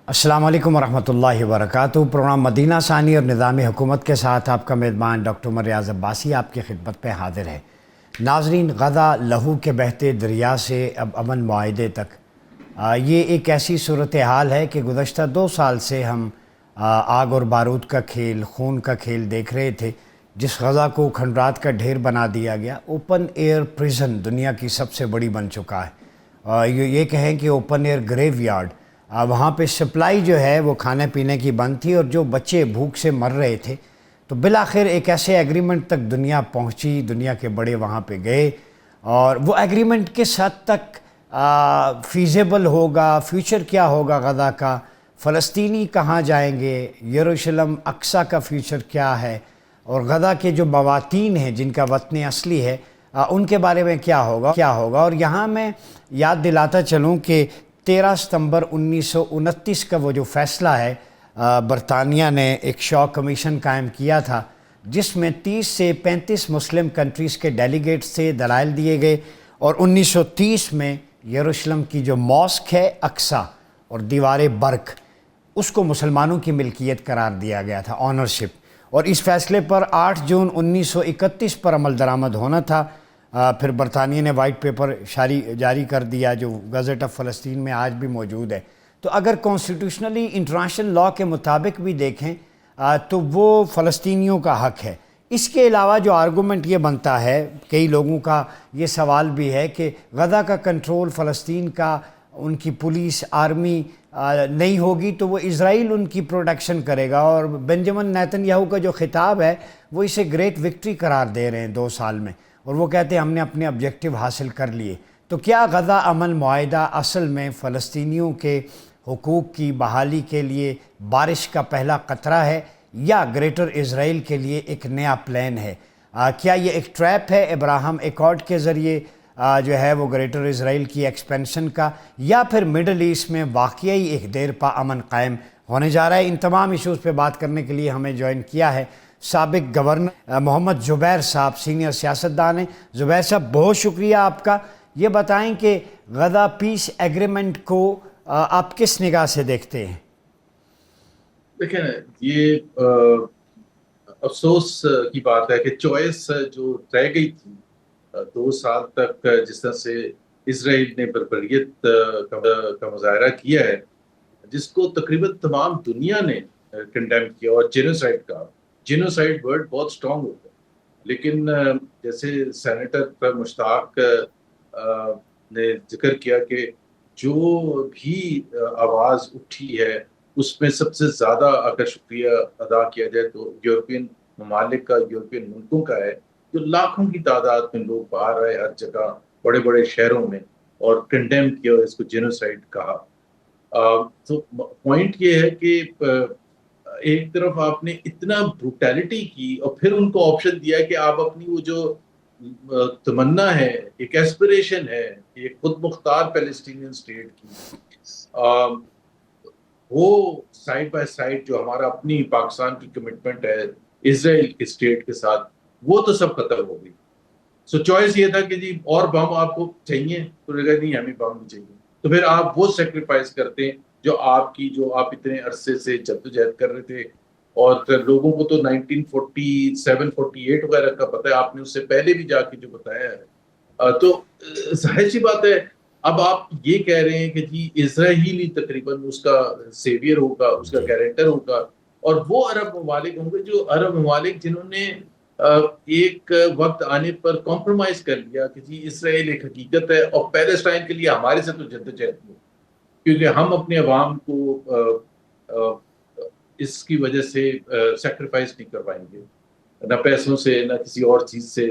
السلام علیکم ورحمۃ اللہ وبرکاتہ۔ پروگرام مدینہ ثانی اور نظام حکومت کے ساتھ آپ کا میزبان ڈاکٹر عمر ریاض عباسی آپ کی خدمت پہ حاضر ہے۔ ناظرین، غزہ لہو کے بہتے دریا سے اب امن معاہدے تک، یہ ایک ایسی صورتحال ہے کہ گزشتہ 2 سال سے ہم آگ اور بارود کا کھیل، خون کا کھیل دیکھ رہے تھے، جس غزہ کو کھنڈرات کا ڈھیر بنا دیا گیا۔ اوپن ایئر پریزن دنیا کی سب سے بڑی بن چکا ہے۔ یہ کہیں کہ اوپن ایئر گریو یارڈ، وہاں پہ سپلائی جو ہے وہ کھانے پینے کی بند تھی اور جو بچے بھوک سے مر رہے تھے، تو بالآخر ایک ایسے ایگریمنٹ تک دنیا پہنچی، دنیا کے بڑے وہاں پہ گئے، اور وہ ایگریمنٹ کس حد تک فیزیبل ہوگا، فیوچر کیا ہوگا غزہ کا، فلسطینی کہاں جائیں گے، یروشلم اقصی کا فیوچر کیا ہے، اور غزہ کے جو مواطین ہیں جن کا وطن اصلی ہے ان کے بارے میں کیا ہوگا۔ اور یہاں میں یاد دلاتا چلوں کہ 13 ستمبر 1929 کا وہ جو فیصلہ ہے، برطانیہ نے ایک شاہ کمیشن قائم کیا تھا جس میں 30 سے 35 مسلم کنٹریز کے ڈیلیگیٹ سے دلائل دیے گئے، اور 1930 میں یروشلم کی جو ماسک ہے اقصی اور دیوار برق، اس کو مسلمانوں کی ملکیت قرار دیا گیا تھا، آنرشپ، اور اس فیصلے پر 8 جون 1931 پر عمل درآمد ہونا تھا۔ پھر برطانیہ نے وائٹ پیپر جاری کر دیا جو گزٹ آف فلسطین میں آج بھی موجود ہے۔ تو اگر کانسٹیٹیوشنلی انٹرنیشنل لاء کے مطابق بھی دیکھیں تو وہ فلسطینیوں کا حق ہے۔ اس کے علاوہ جو آرگومنٹ یہ بنتا ہے، کئی لوگوں کا یہ سوال بھی ہے کہ غزہ کا کنٹرول فلسطین کا، ان کی پولیس آرمی نہیں ہوگی تو وہ اسرائیل ان کی پروٹیکشن کرے گا، اور بنجمن نیتن یاہو کا جو خطاب ہے وہ اسے گریٹ وکٹری قرار دے رہے ہیں 2 سال میں، اور وہ کہتے ہیں ہم نے اپنے آبجیکٹیو حاصل کر لیے۔ تو کیا غزہ امن معاہدہ اصل میں فلسطینیوں کے حقوق کی بحالی کے لیے بارش کا پہلا قطرہ ہے، یا گریٹر اسرائیل کے لیے ایک نیا پلان ہے؟ کیا یہ ایک ٹریپ ہے ابراہم ایکارڈ کے ذریعے جو ہے وہ گریٹر اسرائیل کی ایکسپینشن کا، یا پھر مڈل ایسٹ میں واقعی ایک دیر پا امن قائم ہونے جا رہا ہے؟ ان تمام ایشوز پہ بات کرنے کے لیے ہمیں جوائن کیا ہے سابق گورنر محمد زبیر صاحب، سینئر سیاستدان ہیں۔ زبیر صاحب، بہت شکریہ آپ کا۔ یہ بتائیں کہ غزہ پیس ایگریمنٹ کو آپ کس نگاہ سے دیکھتے ہیں؟ دیکھیں، یہ افسوس کی بات ہے کہ چوائس جو رہ گئی تھی 2 سال تک، جس طرح سے اسرائیل نے بربریت کا مظاہرہ کیا ہے، جس کو تقریباً تمام دنیا نے کنڈیم کیا، اور جینوسائیڈ کا، جینوسائیڈ ورڈ بہت سٹرونگ ہوتا ہے، لیکن جیسے سینیٹر مشتاق نے ذکر کیا کہ جو بھی آواز اٹھی ہے اس میں سب سے زیادہ اگر شکریہ ادا کیا جائے تو یورپین ممالک کا، یورپین ملکوں کا ہے، جو لاکھوں کی تعداد میں لوگ باہر آئے ہر جگہ، بڑے بڑے شہروں میں، اور کنڈیم کیا، اس کو جینوسائیڈ کہا۔ تو پوائنٹ یہ ہے کہ ایک طرف آپ نے اتنا بروٹیلٹی کی، اور پھر ان کو آپشن دیا کہ آپ اپنی وہ جو تمنا ہے، ایک ایسپریشن ہے، ایک خود مختار پیلسٹینین اسٹیٹ کی، وہ سائڈ بائی سائڈ جو ہمارا اپنی پاکستان کی کمٹمنٹ ہے اسرائیل کے اسٹیٹ کے ساتھ، وہ تو سب ختم ہو گئی۔ سو چوائس یہ تھا کہ جی اور بم آپ کو چاہیے، تو لگا نہیں ہمیں بم نہیں چاہیے، تو پھر آپ وہ سیکریفائس کرتے ہیں جو آپ اتنے عرصے سے جدوجہد کر رہے تھے۔ اور لوگوں کو تو 1947 48 وغیرہ کا پتہ ہے، آپ نے اس سے پہلے بھی جا کے جو بتایا ہے، تو ظاہر سی بات ہے اب آپ یہ کہہ رہے ہیں کہ جی اسرائیل ہی تقریباً اس کا سیویئر ہوگا، اس کا گارنٹر ہوگا، اور وہ عرب ممالک ہوں گے، جو عرب ممالک جنہوں نے ایک وقت آنے پر کمپرومائز کر لیا کہ جی اسرائیل ایک حقیقت ہے، اور پیلسٹائن کے لیے ہمارے سے تو جدوجہد ہو، کیونکہ ہم اپنے عوام کو اس کی وجہ سے سیکریفائس نہیں کروائیں گے، نہ پیسوں سے، نہ کسی اور چیز سے،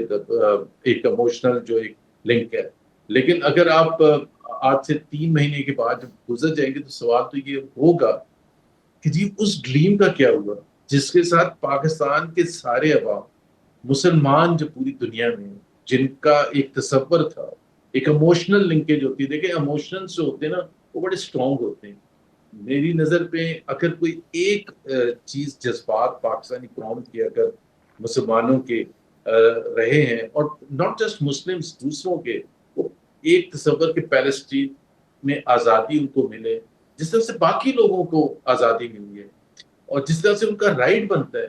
ایک ایموشنل جو ایک لنک ہے۔ لیکن اگر آپ آج سے 3 مہینے کے بعد جب گزر جائیں گے تو سوال تو یہ ہوگا کہ جی اس ڈریم کا کیا ہوا جس کے ساتھ پاکستان کے سارے عوام، مسلمان جو پوری دنیا میں، جن کا ایک تصور تھا، ایک ایموشنل لنکیج ہوتی ہے۔ دیکھیں ایموشنلز جو ہوتے ہیں نا وہ بڑے اسٹرانگ ہوتے ہیں۔ میری نظر پہ اگر کوئی ایک چیز، جذبات پاکستانی قوم کے اگر مسلمانوں کے رہے ہیں، اور ناٹ جسٹ مسلمز، دوسروں کے، وہ ایک تصور کہ پیلسٹین میں آزادی ان کو ملے، جس طرح سے باقی لوگوں کو آزادی ملی ہے اور جس طرح سے ان کا رائٹ بنتا ہے.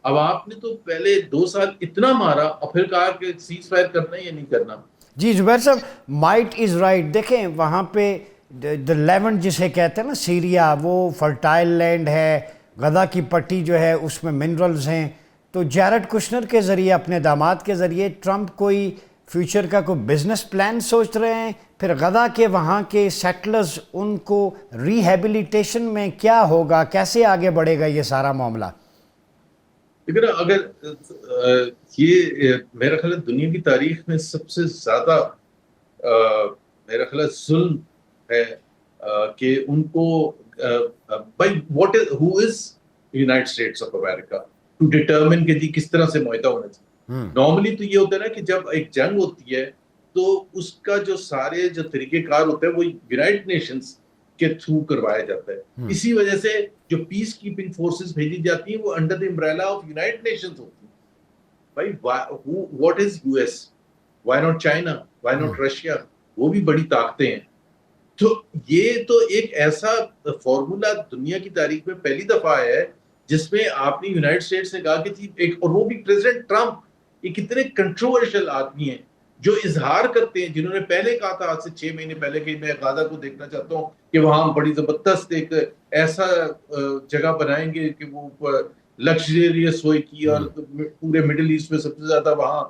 اب آپ نے تو پہلے 2 سال اتنا مارا اور پھر کہا کہ سیز فائر کرنا ہے یا نہیں کرنا. جی زبیر صاحب، مائٹ از رائٹ. دیکھیں وہاں پہ دا لیونٹ جسے کہتے ہیں نا، سیریا، وہ فرٹائل لینڈ ہے. غزہ کی پٹی جو ہے اس میں منرلز ہیں. تو جیرڈ کشنر کے ذریعے، اپنے داماد کے ذریعے، ٹرمپ کوئی فیوچر کا کوئی بزنس پلان سوچ رہے ہیں؟ پھر غزہ کے وہاں کے سیٹلرز، ان کو ریہیبلیٹیشن میں کیا ہوگا؟ کیسے آگے بڑھے گا یہ سارا معاملہ؟ لیکن اگر یہ میرا خیال ہے دنیا کی تاریخ میں سب سے زیادہ میرا خیال ہے ظلم ہے کہ ان کو by what is who is United States of America to determine کہ جی کس طرح سے معاہدہ ہونا چاہیے. نارملی تو یہ ہوتا ہے نا کہ جب ایک جنگ ہوتی ہے تو اس کا جو سارے جو طریقہ کار ہوتا ہے وہ یونائٹڈ نیشنز کے تھرو کروایا جاتا ہے. اسی وجہ سے جو پیس کیپنگ فورسز بھیجی جاتی ہیں وہ under the umbrella of United Nations ہوتی ہیں. بھائی what is U S? Why not China? Why not Russia? وہ بھی بڑی طاقتیں ہیں. تو یہ تو ایک ایسا فارمولا دنیا کی تاریخ میں پہلی دفعہ ہے جس میں آپ نے یونائٹڈ اسٹیٹس نے کہا کہ جی ایک، اور وہ بھی پریزیڈنٹ ٹرمپ، یہ کتنے کنٹروورشل آدمی ہیں جو اظہار کرتے ہیں، جنہوں نے پہلے کہا تھا آج سے 6 مہینے پہلے کہ میں غزہ کو دیکھنا چاہتا ہوں کہ وہاں ہم بڑی زبردست ایک ایسا جگہ بنائیں گے کہ وہ لگژریس ہوئے کی، اور پورے مڈل ایسٹ میں سب سے زیادہ وہاں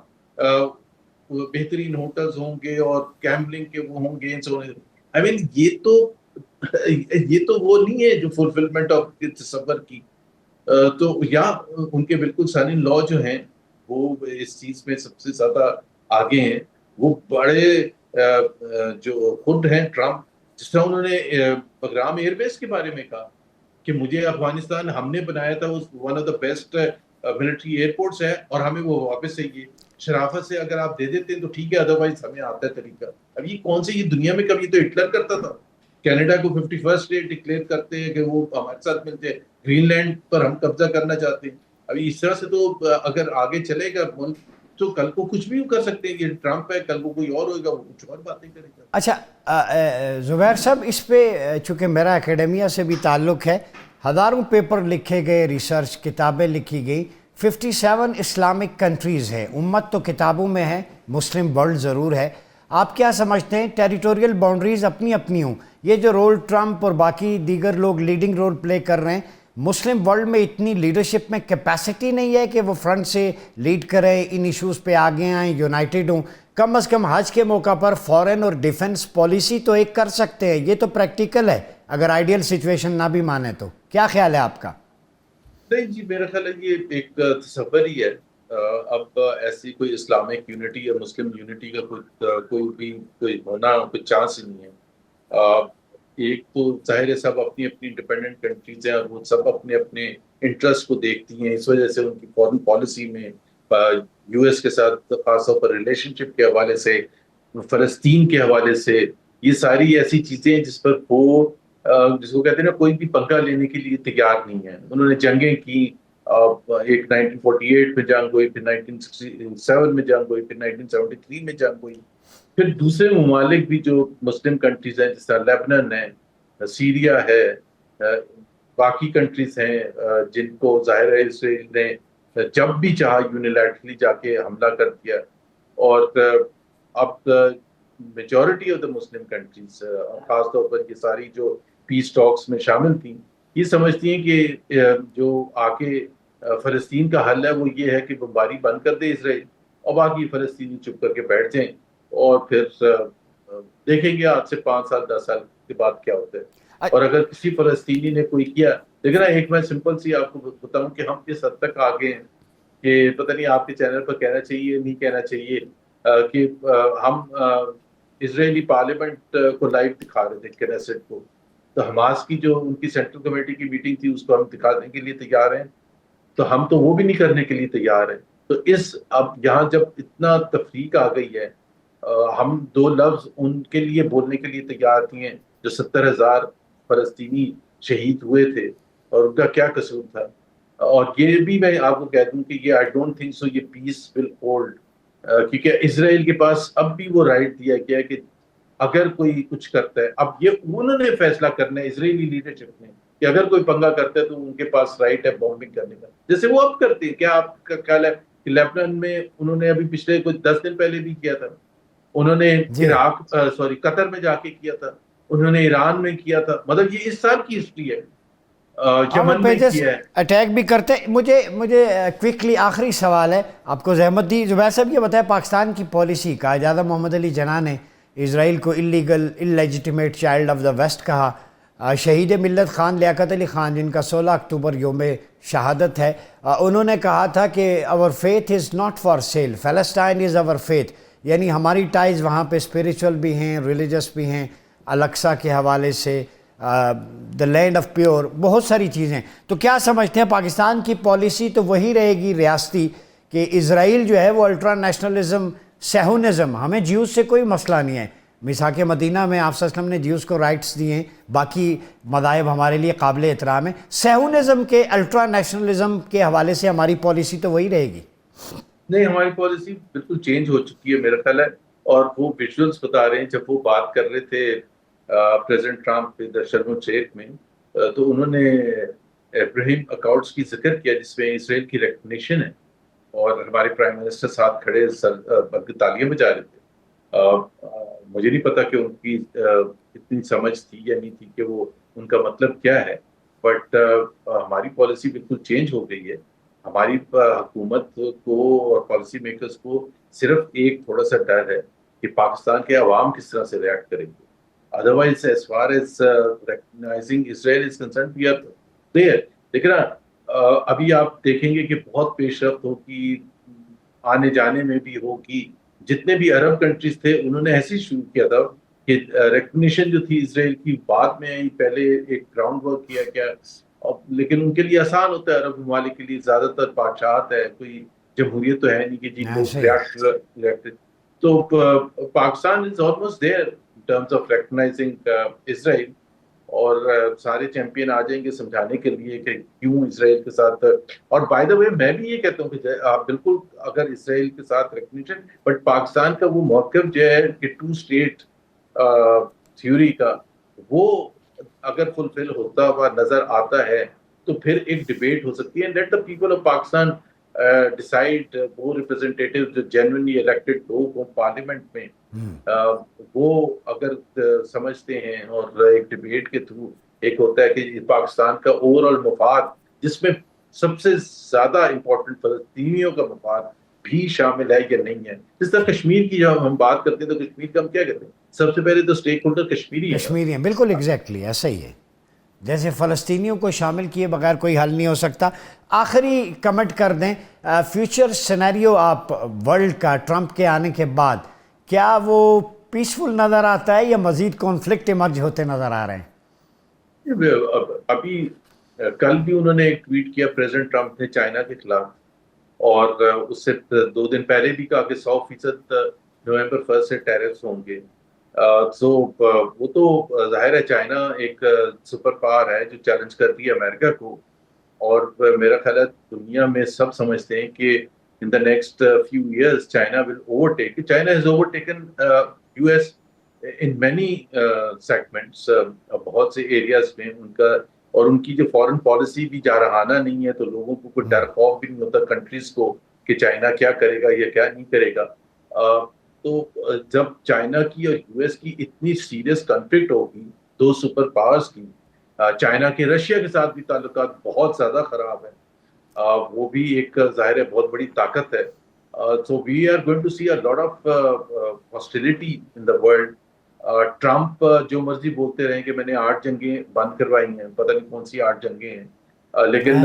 بہترین ہوٹلز ہوں گے اور گیمبلنگ کے وہ ہوں گے. آئی مین یہ تو وہ نہیں ہے جو فلفلمنٹ آف تصور کی. تو یا ان کے بالکل سانی لا جو ہیں وہ اس چیز میں سب سے زیادہ آگے ہیں. وہ بڑے جو خود ہیں ٹرمپ، جس طرح انہوں نے بگرام ایئر بیس کے بارے میں کہا کہ مجھے افغانستان ہم نے بنایا تھا، one of the best military airports ہے اور ہمیں وہ واپس چاہیے. شرافت سے اگر آپ دے دیتے ہیں تو ٹھیک ہے، ادروائز ہمیں آتا ہے طریقہ. اب یہ کون سی، یہ دنیا میں کبھی تو ہٹلر کرتا تھا. کینیڈا کو 51st اسٹیٹ ڈکلیئر کرتے ہیں کہ وہ ہمارے ساتھ ملتے ہیں. گرین لینڈ پر ہم قبضہ کرنا چاہتے ہیں. ابھی اس طرح سے تو اگر آگے چلے گا ملک تو کل کو کچھ بھی کر سکتے ہیں. یہ ٹرمپ ہے، کل کو کوئی اور ہوئے گا، وہ کچھ اور باتیں کرے گا. اچھا زبیر صاحب، اس پہ چونکہ میرا اکیڈمیا سے بھی تعلق ہے، ہزاروں پیپر لکھے گئے، ریسرچ کتابیں لکھی گئی. 57 اسلامک کنٹریز ہیں. امت تو کتابوں میں ہے، مسلم ورلڈ ضرور ہے. آپ کیا سمجھتے ہیں ٹیریٹوریل باؤنڈریز اپنی اپنی ہوں؟ یہ جو رول ٹرمپ اور باقی دیگر لوگ لیڈنگ رول پلے کر رہے ہیں، مسلم ورلڈ میں اتنی لیڈرشپ میں کیپیسٹی نہیں ہے کہ وہ فرنٹ سے لیڈ کریں، ان ایشوز پہ آگے آئیں، یونائٹڈ ہوں؟ کم از کم حج کے موقع پر فورن اور ڈیفنس پالیسی تو ایک کر سکتے ہیں. یہ تو پریکٹیکل ہے اگر آئیڈیل سچویشن نہ بھی مانے تو. کیا خیال ہے آپ کا؟ نہیں جی، میرا خیال ہے یہ ایک تصور ہی ہے. اب ایسی کوئی اسلامک یونٹی یا مسلم یونٹی کا کوئی ہونا کوئی چانس ہی نہیں ہے. ایک تو ظاہر ہے سب اپنی اپنی ڈیپینڈنٹ کنٹریز ہیں اور وہ سب اپنے اپنے انٹرسٹ کو دیکھتی ہیں. اس وجہ سے ان کی فورن پالیسی میں یو ایس کے ساتھ خاص طور پر ریلیشن شپ کے حوالے سے، فلسطین کے حوالے سے، یہ ساری ایسی چیزیں ہیں جس پر وہ جس کو کہتے ہیں نا کوئی بھی پنگا لینے کے لیے تیار نہیں ہے. انہوں نے جنگیں کی، ایک 1948 میں جنگ ہوئی، پھر 1967 میں جنگ ہوئی، پھر 1973 میں جنگ ہوئی. پھر دوسرے ممالک بھی جو مسلم کنٹریز ہیں جس طرح لیبنان ہے، سیریا ہے، باقی کنٹریز ہیں جن کو ظاہر ہے اسرائیل نے جب بھی چاہا یونیلیٹرلی جا کے حملہ کر دیا. اور اب majority of the Muslim countries, خاص طور پر یہ ساری جو پیس ٹاکس میں شامل تھیں، یہ سمجھتی ہیں کہ جو آ کے فلسطین کا حل ہے وہ یہ ہے کہ بمباری بند کر دے اسرائیل اور باقی فلسطینی چپ کر کے بیٹھ جائیں اور پھر دیکھیں گے آج سے 5 سال 10 سال کے بعد کیا ہوتا ہے. اور اگر کسی فلسطینی نے کوئی کیا، لیکن ایک میں سمپل سی آپ کو بتاؤں کہ ہم کس حد تک آگے ہیں کہ پتہ نہیں آپ کے چینل پر کہنا چاہیے نہیں کہنا چاہیے کہ ہم اسرائیلی پارلیمنٹ کو لائیو دکھا رہے تھے کنیسٹ کو. تو حماس کی جو ان کی سینٹرل کمیٹی کی میٹنگ تھی اس کو ہم دکھانے کے لیے تیار ہیں، تو ہم تو وہ بھی نہیں کرنے کے لیے تیار ہیں. تو اب یہاں جب اتنا تفریق آ گئی ہے، ہم 2 لفظ ان کے لیے بولنے کے لیے تیار نہیں ہیں جو 70,000 فلسطینی شہید ہوئے تھے اور ان کا کیا قصور تھا. اور یہ بھی میں آپ کو کہہ دوں کہ یہ آئی ڈونٹ تھنک سو یہ پیس ول ہولڈ، کیونکہ اسرائیل کے پاس اب بھی وہ رائٹ دیا گیا ہے کہ اگر کوئی کچھ کرتا ہے. اب یہ انہوں نے فیصلہ کرنا ہے اسرائیلی لیڈرشپ نے کہ اگر کوئی پنگا کرتا ہے تو ان کے پاس رائٹ ہے بومبنگ کرنے کا, جیسے وہ اب کرتے ہیں. کیا آپ کا خیال ہے کہ لیبنان میں انہوں نے ابھی پچھلے کچھ 10 دن پہلے بھی کیا تھا, انہوں نے جی قطر میں جا کے کیا تھا, انہوں نے ایران میں کیا تھا, مطلب یہ اس سال کی ہسٹری ہے. ہاں وہ یمن میں پیجز کیا ہے. اٹیک بھی کرتے. مجھے کوئکلی آخری سوال ہے, آپ کو زحمت دی زبیر صاحب, یہ بتائیں پاکستان کی پالیسی کا. قائد محمد علی جناح نے اسرائیل کو illegal illegitimate child of the West کہا. شہید ملت خان لیاقت علی خان, جن کا 16 اکتوبر یوم شہادت ہے, انہوں نے کہا تھا کہ our faith is not for sale, Palestine is our faith. یعنی ہماری ٹائز وہاں پہ اسپریچول بھی ہیں, ریلیجس بھی ہیں, الاقصی کے حوالے سے, دا لینڈ آف پیور, بہت ساری چیزیں. تو کیا سمجھتے ہیں پاکستان کی پالیسی تو وہی رہے گی ریاستی کہ اسرائیل جو ہے وہ الٹرا نیشنلزم, سیہونزم, ہمیں جیوز سے کوئی مسئلہ نہیں ہے. میثاق مدینہ میں آپ صلی اللہ علیہ وسلم نے جیوز کو رائٹس دیے ہیں, باقی مذاہب ہمارے لیے قابل احترام ہیں. سیہونزم کے الٹرا نیشنلزم کے حوالے سے ہماری پالیسی تو وہی رہے گی. نہیں, ہماری پالیسی بالکل چینج ہو چکی ہے میرا خیال ہے. اور وہ ویژولز بتا رہے ہیں, جب وہ بات کر رہے تھے پریزیڈنٹ ٹرمپ شرم الشیخ میں, تو انہوں نے ابراہیم اکارڈز کی ذکر کیا جس میں اسرائیل کی ریکگنیشن ہے, اور ہمارے پرائم منسٹر ساتھ کھڑے تالیاں بجا رہے تھے. مجھے نہیں پتا کہ ان کی اتنی سمجھ تھی یا نہیں تھی کہ وہ ان کا مطلب کیا ہے, بٹ ہماری پالیسی بالکل چینج ہو گئی ہے. ہماری حکومت کو اور پالیسی میکرز کو صرف ایک تھوڑا سا ڈر ہے کہ پاکستان کے عوام کس طرح سے ریئیکٹ کریں گے. Otherwise as far as recognizing Israel is concerned, we are there. لیکن ابھی آپ دیکھیں گے کہ بہت پیش رفت ہوگی, آنے جانے میں بھی ہوگی. جتنے بھی عرب کنٹریز تھے انہوں نے ایسے شروع کیا تھا کہ ریکگنیشن جو تھی اسرائیل کی بعد میں آئی, پہلے ایک گراؤنڈ ورک کیا گیا. لیکن ان کے لیے آسان ہوتا ہے, عرب ممالک کے لیے زیادہ تر بادشاہت ہے, کوئی جمہوریت تو ہے نہیں کہ جی لوگ ریئیکٹ. تو Pakistan is almost there in terms of recognising Israel, اور سارے چیمپئن آ جائیں گے سمجھانے کے لیے کہ کیوں اسرائیل کے ساتھ. اور بائی دا وے میں بھی یہ کہتا ہوں کہ آپ بالکل اگر اسرائیل کے ساتھ ریکگنیشن, بٹ پاکستان کا وہ موقف جو ہے کہ 2 اسٹیٹ تھیوری کا, وہ اگر فلفل ہوتا ہوا نظر آتا ہے تو پھر ایک ڈیبیٹ ہو سکتی ہے. Let the people of Pakistan decide, وہ ریپرزینٹیٹیو جو جینوئنلی الیکٹڈ لوگ ہوں پارلیمنٹ میں, وہ اگر سمجھتے ہیں, اور ایک ڈیبیٹ کے تھرو ایک ہوتا ہے کہ پاکستان کا اوور آل مفاد, جس میں سب سے زیادہ امپورٹنٹ فلسطینیوں کا مفاد بھی شامل ہے یا نہیں ہے. جس طرح کشمیر کی جب ہم بات کرتے ہیں تو کشمیر کا ہم کیا کہتے ہیں, سب سے پہلے تو اسٹیک ہولڈر کشمیری ہیں. بالکل ایگزیکٹلی ایسا ہی ہے, جیسے فلسطینیوں کو شامل کیے بغیر کوئی حل نہیں ہو سکتا. آخری کمنٹ کر دیں, فیوچر سینیریو آپ ورلڈ کا ٹرمپ کے آنے کے بعد, کیا وہ پیسفل نظر آتا ہے یا مزید کانفلکٹ ایمرج ہوتے نظر آ رہے ہیں؟ ابھی کل بھی انہوں نے ایک ٹویٹ کیا پریزیڈنٹ ٹرمپ نے چائنا کے خلاف, اور اس سے 2 دن پہلے بھی کہا کہ 100% نومبر 1 سے ٹیرفس ہوں گے. سو وہ تو ظاہر ہے چائنا ایک سپر پاور ہے جو چیلنج کرتی ہے امریکہ کو, اور میرا خیال ہے دنیا میں سب سمجھتے ہیں کہ in the next few years China will overtake. China has overtaken US in many segments, بہت سے ایریاز میں ان کا, اور ان کی جو فورن پالیسی بھی جارحانہ نہیں ہے, تو لوگوں کو کوئی ڈر خوف بھی نہیں ہوتا کنٹریز کو کہ چائنا کیا کرے گا یا کیا نہیں کرے گا. تو جب چائنا کی اور یو ایس کی اتنی سیریس کنفلکٹ ہوگی 2 سپر پاورز کی, چائنا کے رشیا کے ساتھ بھی تعلقات بہت زیادہ خراب ہیں, وہ بھی ایک ظاہر ہے بہت بڑی طاقت ہے. So we are going to see a lot of hostility in the world. Trump جو مرضی بولتے رہیں کہ میں نے 8 جنگیں بند کروائی ہیں, پتہ نہیں کون سی 8 جنگیں ہیں, لیکن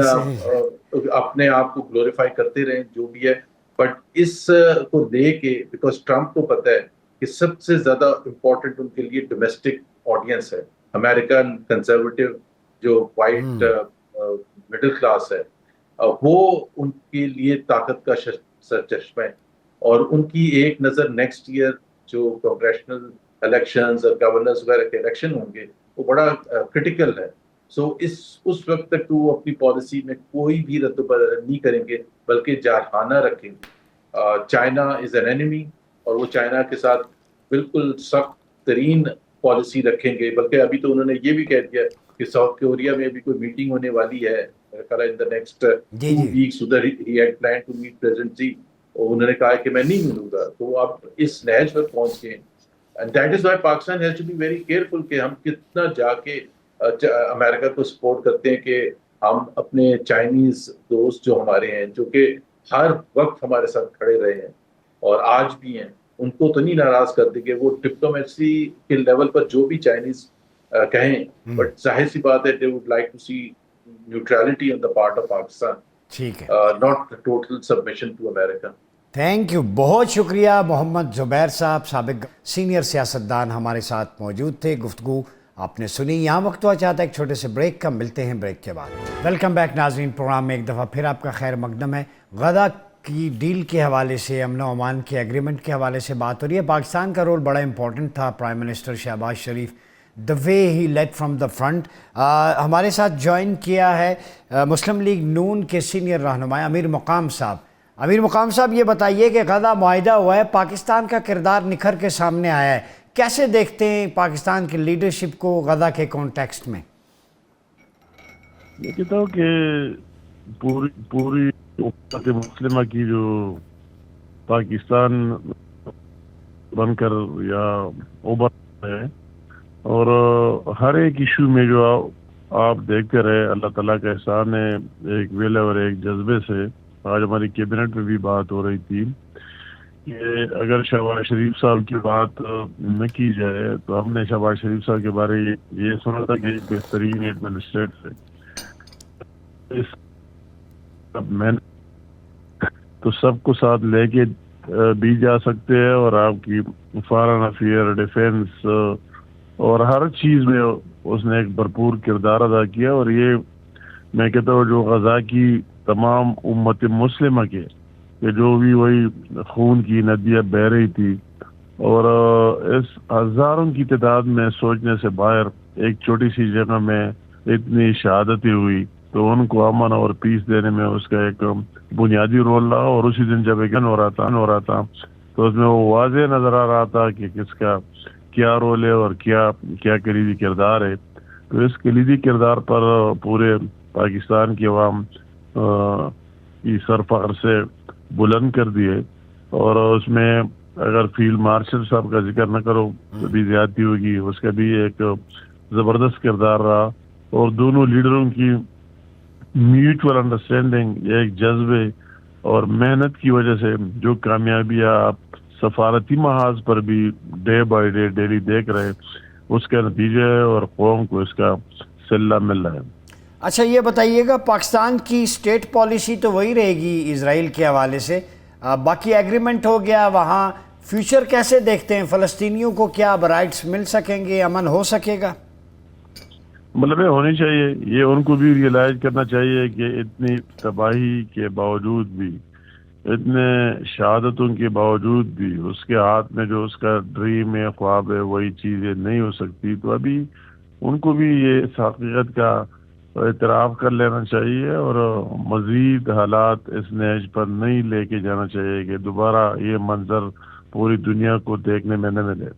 اپنے آپ کو گلوریفائی کرتے رہیں جو بھی ہے. بٹ اس کو لے کے بیکاز ٹرمپ کو پتہ ہے کہ سب سے زیادہ امپورٹنٹ ان کے لیے ڈومیسٹک آڈینس ہے, امریکن کنزرویٹو جو وائٹ مڈل کلاس ہے, وہ ان کے لیے طاقت کا سرچشمہ ہے. اور ان کی ایک نظر نیکسٹ ایئر جو کانگریشنل الیکشنز اور گورنرز وغیرہ کے الیکشن ہوں گے وہ بڑا کرٹیکل ہے. سو اس وقت تک تو وہ اپنی پالیسی میں کوئی بھی رد و بدل نہیں کریں گے بلکہ جارحانہ رکھیں گے. چائنا از این اینیمی, اور وہ چائنا کے ساتھ بالکل سخت ترین پالیسی رکھیں گے. بلکہ ابھی تو انہوں نے یہ بھی کہہ دیا کہ ساؤتھ کوریا میں بھی کوئی میٹنگ ہونے والی ہے ان دا نیکسٹ 2 weeks. ادھر ہی had plan to meet president ji. انہوں نے کہا کہ میں نہیں ملوں گا. تو آپ اس نہج پر پہنچ گئے. And that is why Pakistan has to be very careful کہ ہم کتنا جا کے امریکہ کو سپورٹ کرتے ہیں کہ ہم اپنے چائنیز دوست جو ہمارے ہیں جو کہ ہر وقت ہمارے ساتھ کھڑے رہے ہیں اور آج بھی ہیں, ان کو تو نہیں ناراض کرتے کہ وہ ڈپلومیسی کے لیول پر جو بھی چائنیز کہیں, بٹ ظاہر سی بات ہے they would like to see neutrality on the part of Pakistan, ٹھیک ہے, not total submission to America. Thank you. بہت شکریہ محمد زبیر صاحب, سابق سینئر سیاستدان ہمارے ساتھ موجود تھے. گفتگو آپ نے سنی. یہاں وقت ہوا چاہتا ہے ایک چھوٹے سے بریک کا. ملتے ہیں بریک کے بعد. ویلکم بیک ناظرین. پروگرام میں ایک دفعہ پھر آپ کا خیر مقدم ہے. غزہ کی ڈیل کے حوالے سے, امن و امان کے ایگریمنٹ کے حوالے سے بات ہو رہی ہے. پاکستان کا رول بڑا امپورٹنٹ تھا. Prime minister Shahbaz Sharif the way he led from the front. ہمارے ساتھ جوائن کیا ہے مسلم لیگ نون کے سینئر رہنما امیر مقام صاحب. امیر مقام صاحب, یہ بتائیے کہ غزہ معاہدہ ہوا ہے, پاکستان کا کردار نکھر کے سامنے آیا ہے, کیسے دیکھتے ہیں پاکستان کی لیڈرشپ کو غزہ کے کانٹیکسٹ میں؟ میں کہتا ہوں کہ پوری امت مسلمہ کی جو پاکستان بن کر یا ابھر ہے, اور ہر ایک ایشو میں جو آپ دیکھتے رہے, اللہ تعالیٰ کا احسان ہے ایک ویلے اور ایک جذبے سے. آج ہماری کیبنٹ میں بھی بات ہو رہی تھی کہ اگر شہباز شریف صاحب کی بات نہ کی جائے تو ہم نے شہباز شریف صاحب کے بارے یہ سنا تھا کہ بہترین ایڈمنسٹریٹر ہے. میں تو سب کو ساتھ لے کے بھی جا سکتے ہیں, اور آپ کی فارن افیئر, ڈیفینس اور ہر چیز میں اس نے ایک بھرپور کردار ادا کیا. اور یہ میں کہتا ہوں جو غزہ کی تمام امت مسلمہ کے کہ جو بھی وہی خون کی ندیاں بہہ رہی تھی, اور اس ہزاروں کی تعداد میں سوچنے سے باہر ایک چھوٹی سی جگہ میں اتنی شہادتیں ہوئی, تو ان کو امن اور پیس دینے میں اس کا ایک بنیادی رول رہا. اور اسی دن جب ایک ہو رہا تھا تو اس میں وہ واضح نظر آ رہا تھا کہ کس کا کیا رول ہے اور کیا کلیدی کردار ہے. تو اس کلیدی کردار پر پورے پاکستان کی عوام کی سر فخر سے بلند کر دیے. اور اس میں اگر فیلڈ مارشل صاحب کا ذکر نہ کرو تو بھی زیادتی ہوگی, اس کا بھی ایک زبردست کردار رہا. اور دونوں لیڈروں کی میوچول انڈرسٹینڈنگ, ایک جذبے اور محنت کی وجہ سے جو کامیابیاں آپ سفارتی محاذ پر بھی ڈے بائی ڈے ڈیلی دیکھ رہے, اس کا نتیجہ ہے اور قوم کو اس کا صلہ مل رہا ہے. اچھا یہ بتائیے گا, پاکستان کی اسٹیٹ پالیسی تو وہی رہے گی اسرائیل کے حوالے سے, باقی ایگریمنٹ ہو گیا, وہاں فیوچر کیسے دیکھتے ہیں؟ فلسطینیوں کو کیا اب رائٹس مل سکیں گے, امن ہو سکے گا؟ مطلب یہ ہونی چاہیے, یہ ان کو بھی ریئلائز کرنا چاہیے کہ اتنی تباہی کے باوجود بھی, اتنے شہادتوں کے باوجود بھی اس کے ہاتھ میں جو اس کا ڈریم ہے, خواب ہے, وہی چیزیں نہیں ہو سکتی. تو ابھی ان کو بھی یہ اس حقیقت کا اعتراف کر لینا چاہیے اور مزید حالات اس نہج پر نہیں لے کے جانا چاہیے کہ دوبارہ یہ منظر پوری دنیا کو دیکھنے میں نہ ملے.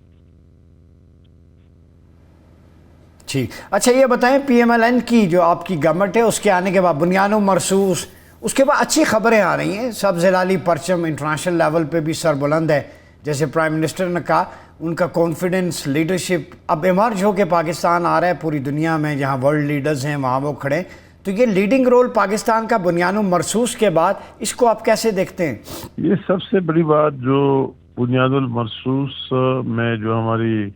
ٹھیک. اچھا یہ بتائیں, پی ایم ایل این کی جو آپ کی گورنمنٹ ہے اس کے آنے کے بعد بنیاد مرصوص, اس کے بعد اچھی خبریں آ رہی ہیں, سب زلالی پرچم انٹرنیشنل لیول پہ بھی سر بلند ہے. جیسے پرائم منسٹر نے کہا ان کا کانفیڈنس, لیڈرشپ اب ایمرج ہو کے پاکستان آ رہا ہے پوری دنیا میں, جہاں ورلڈ لیڈرز ہیں وہاں وہ کھڑے. تو یہ لیڈنگ رول پاکستان کا بنیاد مرصوص کے بعد, اس کو آپ کیسے دیکھتے ہیں؟ یہ سب سے بڑی بات جو بنیاد المرصوص میں جو ہماری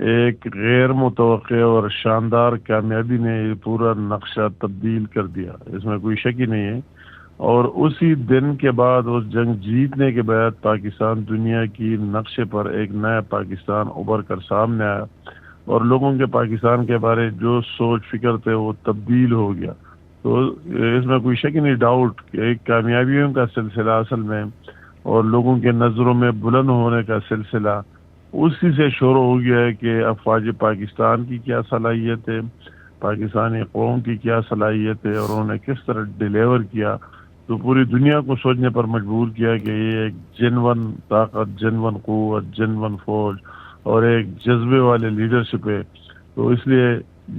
ایک غیر متوقع اور شاندار کامیابی نے یہ پورا نقشہ تبدیل کر دیا, اس میں کوئی شک ہی نہیں ہے. اور اسی دن کے بعد اس جنگ جیتنے کے بعد پاکستان دنیا کی نقشے پر ایک نیا پاکستان ابھر کر سامنے آیا, اور لوگوں کے پاکستان کے بارے جو سوچ فکر تھے وہ تبدیل ہو گیا. تو اس میں کوئی شک نہیں, ڈاؤٹ کہ ایک کامیابیوں کا سلسلہ اصل میں اور لوگوں کے نظروں میں بلند ہونے کا سلسلہ اسی سے شروع ہو گیا ہے کہ افواج پاکستان کی کیا صلاحیت ہے, پاکستانی قوم کی کیا صلاحیت ہے, اور انہوں نے کس طرح ڈیلیور کیا. تو پوری دنیا کو سوچنے پر مجبور کیا کہ یہ ایک جنون طاقت, جنون قوت, جنون فوج اور ایک جذبے والے لیڈرشپ ہے. تو اس لیے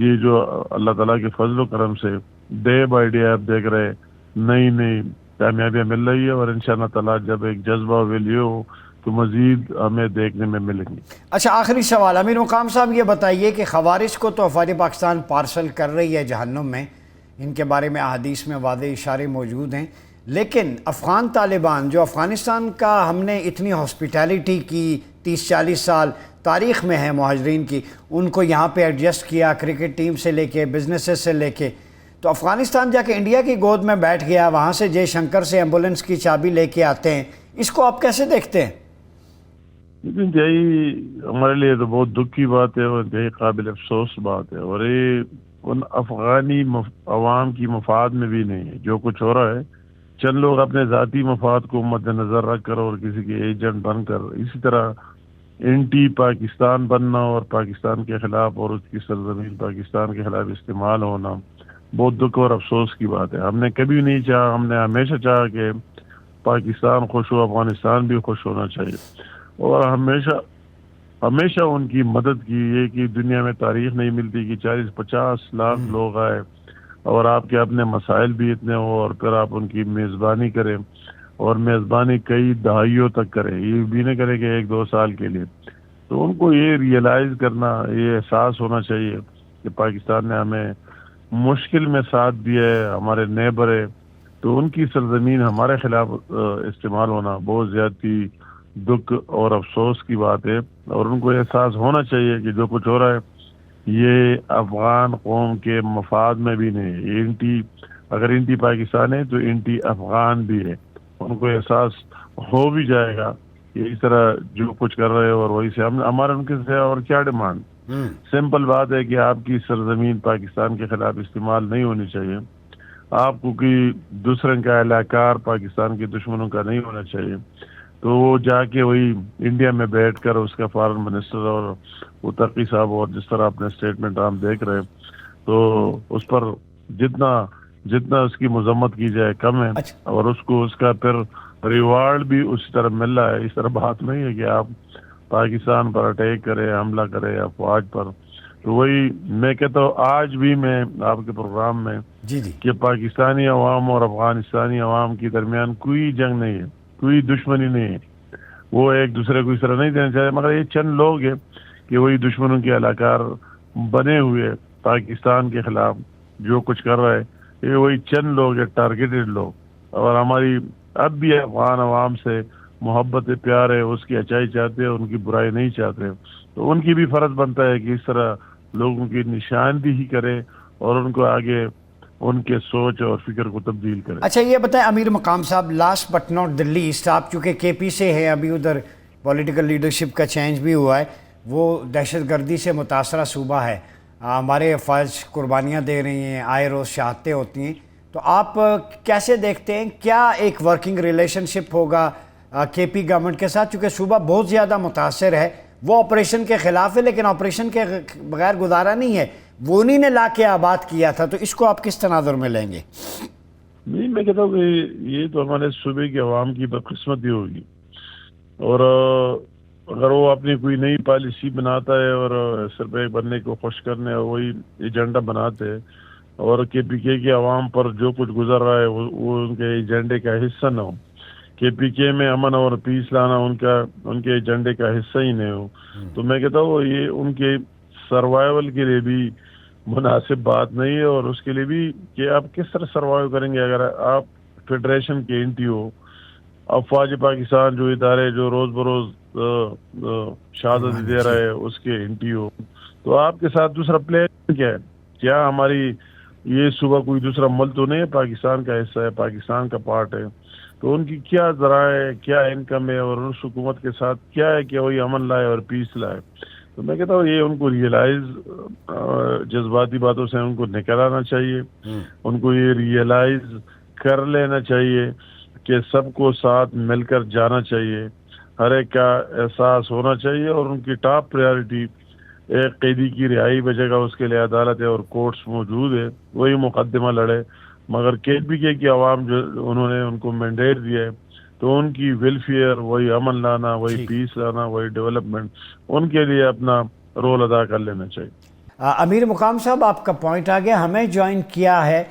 یہ جو اللہ تعالیٰ کے فضل و کرم سے ڈے بائی ڈے آپ دیکھ رہے نئی نئی کامیابیاں مل رہی ہے، اور انشاءاللہ تعالیٰ جب ایک جذبہ ویلیو ہو تو مزید ہمیں دیکھنے میں ملیں گی. اچھا، آخری سوال امیر مقام صاحب، یہ بتائیے کہ خوارج کو تو افواج پاکستان پارسل کر رہی ہے جہنم میں، ان کے بارے میں احادیث میں واضح اشارے موجود ہیں، لیکن افغان طالبان جو افغانستان کا ہم نے اتنی ہاسپٹیلٹی کی 30-40 سال تاریخ میں ہے مہاجرین کی، ان کو یہاں پہ ایڈجسٹ کیا کرکٹ ٹیم سے لے کے بزنسز سے لے کے، تو افغانستان جا کے انڈیا کی گود میں بیٹھ گیا، وہاں سے جے شنکر سے ایمبولنس کی چابی لے کے آتے ہیں، اس کو آپ کیسے دیکھتے ہیں؟ انتہائی ہمارے لیے تو بہت دکھ کی بات ہے اور انتہائی قابل افسوس بات ہے، اور یہ ان افغانی عوام کی مفاد میں بھی نہیں ہے. جو کچھ ہو رہا ہے چند لوگ اپنے ذاتی مفاد کو مد نظر رکھ کر اور کسی کے ایجنٹ بن کر اسی طرح اینٹی پاکستان بننا اور پاکستان کے خلاف اور اس کی سرزمین پاکستان کے خلاف استعمال ہونا بہت دکھ اور افسوس کی بات ہے. ہم نے کبھی نہیں چاہا، ہم نے ہمیشہ چاہا کہ پاکستان خوش ہو، افغانستان بھی خوش ہونا چاہیے، اور ہمیشہ ان کی مدد کی. یہ کہ دنیا میں تاریخ نہیں ملتی کہ 40-50 لاکھ لوگ آئے اور آپ کے اپنے مسائل بھی اتنے ہو اور پھر آپ ان کی میزبانی کریں، اور میزبانی کئی دہائیوں تک کریں، یہ بھی نہ کریں کہ 1-2 سال کے لیے. تو ان کو یہ ریئلائز کرنا، یہ احساس ہونا چاہیے کہ پاکستان نے ہمیں مشکل میں ساتھ دیا ہے، ہمارے نیبر ہے، تو ان کی سرزمین ہمارے خلاف استعمال ہونا بہت زیادتی دکھ اور افسوس کی بات ہے. اور ان کو احساس ہونا چاہیے کہ جو کچھ ہو رہا ہے یہ افغان قوم کے مفاد میں بھی نہیں ہے. یہ اگر انٹی پاکستان ہے تو انٹی افغان بھی ہے. ان کو احساس ہو بھی جائے گا کہ اس طرح جو کچھ کر رہے اور وہی سے ہمارا ان کے سے اور کیا ڈیمانڈ. سمپل بات ہے کہ آپ کی سرزمین پاکستان کے خلاف استعمال نہیں ہونی چاہیے، آپ کو کوئی دوسرے کا اہلکار پاکستان کے دشمنوں کا نہیں ہونا چاہیے. تو وہ جا کے وہی انڈیا میں بیٹھ کر اس کا فارن منسٹر اور وہ تقی صاحب اور جس طرح اپنے اسٹیٹمنٹ ہم دیکھ رہے تو اس پر جتنا اس کی مذمت کی جائے کم ہے، اور اس کو اس کا پھر ریوارڈ بھی اسی طرح مل رہا ہے. اس طرح بات نہیں ہے کہ آپ پاکستان پر اٹیک کرے، حملہ کرے افواج پر. تو وہی میں کہتا ہوں آج بھی میں آپ کے پروگرام میں کہ پاکستانی عوام اور افغانستانی عوام کے درمیان کوئی جنگ نہیں ہے، کوئی دشمنی نہیں ہے. وہ ایک دوسرے کو اس طرح نہیں دینا چاہتے، مگر یہ چند لوگ ہیں کہ وہی دشمنوں کے اہلکار بنے ہوئے پاکستان کے خلاف جو کچھ کر رہا ہے، یہ وہی چند لوگ ہیں ٹارگیٹڈ لوگ. اور ہماری اب بھی افغان عوام سے محبت پیار ہے، اس کی اچائی چاہتے ہیں، ان کی برائی نہیں چاہتے. تو ان کی بھی فرض بنتا ہے کہ اس طرح لوگوں کی نشاندہی کرے اور ان کو آگے ان کے سوچ اور فکر کو تبدیل کرے. اچھا یہ بتائیں امیر مقام صاحب، last but not the least, آپ چونکہ کے پی سے ہیں، ابھی ادھر پولیٹیکل لیڈرشپ کا چینج بھی ہوا ہے، وہ دہشت گردی سے متاثرہ صوبہ ہے، ہمارے افواج قربانیاں دے رہی ہیں، آئے روز شہادتیں ہوتی ہیں، تو آپ کیسے دیکھتے ہیں کیا ایک ورکنگ ریلیشن شپ ہوگا کے پی گورنمنٹ کے ساتھ، چونکہ صوبہ بہت زیادہ متاثر ہے، وہ آپریشن کے خلاف ہے لیکن آپریشن کے بغیر گزارا نہیں ہے، وہ انہی نے لا کے آباد کیا تھا، تو اس کو آپ کس تناظر میں لیں گے؟ نہیں، میں کہتا ہوں کہ یہ تو ہمارے صوبے کے عوام کی بدقسمتی ہوگی، اور اگر وہ اپنی کوئی نئی پالیسی بناتا ہے اور صرف ایک بندے کو خوش کرنے اور وہی ایجنڈا بناتے ہیں، اور کے پی کے عوام پر جو کچھ گزر رہا ہے وہ ان کے ایجنڈے کا حصہ نہ ہو، کے پی کے میں امن اور پیس لانا ان کے ایجنڈے کا حصہ ہی نہیں ہو، تو میں کہتا ہوں یہ ان کے سروائیول کے لیے بھی مناسب بات نہیں ہے. اور اس کے لیے بھی کہ آپ کس طرح سروائیو کریں گے اگر آپ فیڈریشن کے انٹی ہو، افواج پاکستان جو ادارے جو روز بروز شہادت دے رہا ہے اس کے انٹی ہو، تو آپ کے ساتھ دوسرا پلان کیا ہے؟ کیا ہماری یہ صوبہ کوئی دوسرا ملک تو نہیں ہے، پاکستان کا حصہ ہے، پاکستان کا پارٹ ہے، تو ان کی کیا ذرائع ہے، کیا انکم ہے، اور اس حکومت کے ساتھ کیا ہے کہ وہی امن لائے اور پیس لائے. تو میں کہتا ہوں یہ ان کو ریئلائز جذباتی باتوں سے ان کو نکل آنا چاہیے، ان کو یہ ریئلائز کر لینا چاہیے کہ سب کو ساتھ مل کر جانا چاہیے، ہر ایک کا احساس ہونا چاہیے، اور ان کی ٹاپ پریارٹی ایک قیدی کی رہائی بجے گا، اس کے لیے عدالت ہے اور کورٹس موجود ہے، وہی مقدمہ لڑے. مگر کے پی کے کی عوام جو انہوں نے ان کو مینڈیٹ دیا ہے تو ان کی ویلفیئر، وہی امن لانا، وہی ٹھیک۔ پیس لانا، وہی ڈیولپمنٹ، ان کے لیے اپنا رول ادا کر لینا چاہیے۔ امیر مقام صاحب، آپ کا پوائنٹ آ گیا۔ ہمیں جوائن کیا ہے